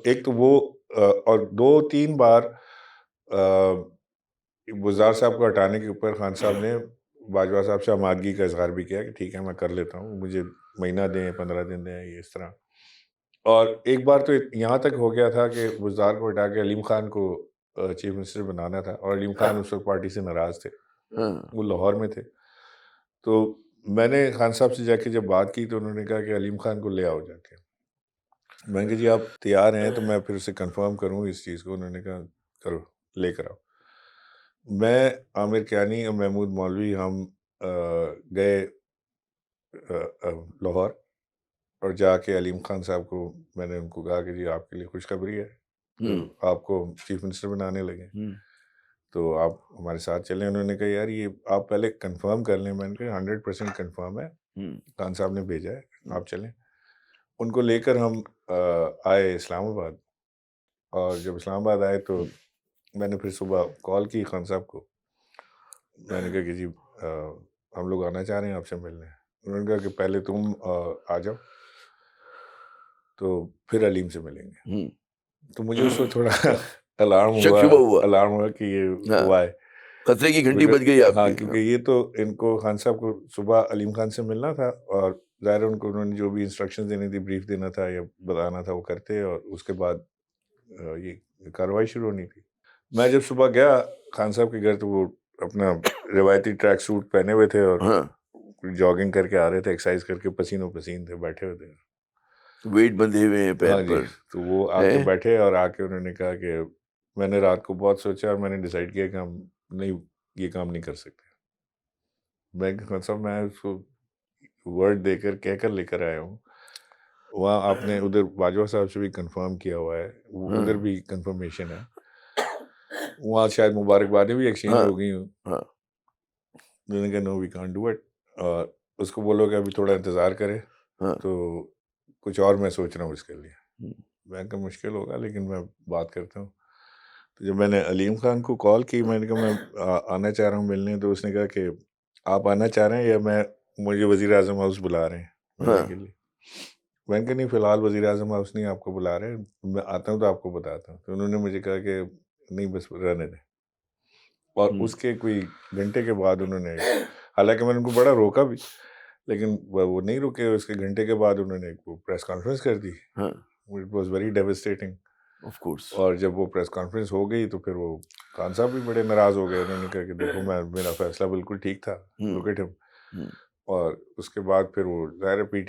ایک تو وہ اور 2-3 بار وزار صاحب کو ہٹانے کے اوپر خان صاحب نے باجوہ صاحب سے آمادگی کا اظہار بھی کیا کہ ٹھیک ہے میں کر لیتا ہوں، مجھے مہینہ دیں 15 دن دیں، یہ اس طرح. اور ایک بار تو یہاں تک ہو گیا تھا کہ وزار کو ہٹا کے علیم خان کو چیف منسٹر بنانا تھا، اور علیم خان اس وقت پارٹی سے ناراض تھے، وہ لاہور میں تھے. تو میں نے خان صاحب سے جا کے جب بات کی تو انہوں نے کہا کہ علیم خان کو لے آؤ جا کے. میں نے کہا جی آپ تیار ہیں تو میں پھر اسے کنفرم کروں اس چیز کو. انہوں نے کہا کرو، لے کر آؤ. میں، عامر کیانی اور محمود مولوی ہم گئے لاہور، اور جا کے علیم خان صاحب کو میں نے ان کو کہا کہ جی آپ کے لیے خوشخبری ہے، آپ کو چیف منسٹر بنانے لگے، تو آپ ہمارے ساتھ چلیں. انہوں نے کہا یار یہ آپ پہلے کنفرم کر لیں. میں نے کہا 100% کنفرم ہے، خان صاحب نے بھیجا ہے، آپ چلیں. ان کو لے کر ہم آئے اسلام آباد، اور جب اسلام آباد آئے تو میں نے پھر صبح کال کی خان صاحب کو. میں نے کہا کہ جی ہم لوگ آنا چاہ رہے ہیں آپ سے ملنے. انہوں نے کہا کہ پہلے تم آ جاؤ تو پھر علیم سے ملیں گے. تو مجھے اس وقت تھوڑا شک شبہ ہوا الارم ہوا کہ یہ ہوا ہے، خطرے کی گھنٹی بج گئی آپ ہاں، کی. کیونکہ یہ تو ان کو خان صاحب کو صبح علیم خان سے ملنا تھا، اور ظاہر ان کو انہوں نے جو بھی انسٹرکشن دینی تھی، بریف دینا تھا یا بتانا تھا وہ کرتے، اور اس کے بعد یہ کارروائی شروع ہونی تھی. میں جب صبح گیا خان صاحب کے گھر تو وہ اپنا روایتی ٹریک سوٹ پہنے ہوئے تھے اور جاگنگ کر کے آ رہے تھے، ایکسرسائز کر کے پسینوں پسین تھے، بیٹھے ہوئے تھے، ویٹ بندھے ہوئے ہیں پیر ہاں جی. پر. تو وہ آ کے بیٹھے، اور آ کے انہوں نے کہا کہ میں نے رات کو بہت سوچا اور میں نے ڈیسائیڈ کیا کہ ہم نہیں، یہ کام نہیں کر سکتے. میں خان صاحب میں اس کو ورڈ دے کر کہہ کر لے کر آیا ہوں. وہاں آپ نے ادھر باجوہ صاحب سے بھی کنفرم کیا ہوا ہے، ادھر بھی کنفرمیشن ہے، وہاں شاید مبارکبادیں بھی ایکسچینج ہو گئی ہوں. میں نے کہا نو وی کانٹ ڈو اٹ، اور اس کو بولو کہ ابھی تھوڑا انتظار کرے، تو کچھ اور میں سوچ رہا ہوں اس کے لیے. میں کہا مشکل ہوگا لیکن میں بات کرتا ہوں. تو جب میں نے علیم خان کو کال کی، میں نے کہا میں آنا چاہ رہا ہوں ملنے، تو اس نے کہا کہ آپ آنا چاہ رہے ہیں یا مجھے وزیر اعظم ہاؤس بلا رہے ہیں ملنے کے لیے. میں نے کہا نہیں، فی الحال وزیر اعظم ہاؤس نہیں آپ کو بلا رہے، میں آتا ہوں تو آپ کو بتاتا ہوں. تو انہوں نے مجھے کہا کہ نہیں بس رہنے دیں. اور اس کے کوئی گھنٹے کے بعد انہوں نے، حالانکہ میں نے ان کو بڑا روکا بھی لیکن وہ نہیں رکے. اس کے گھنٹے کے بعد انہوں نے پریس کانفرنس کر دی. It was very devastating. اور جب وہ پریس کانفرنس ہو گئی تو پھر وہ خان صاحب بھی بڑے ناراض ہو گئے. انہوں نے کہا کہ دیکھو میرا فیصلہ بالکل ٹھیک تھا، لوک ایٹ ہم. اور اس کے بعد پھر وہ ظاہر پی ٹی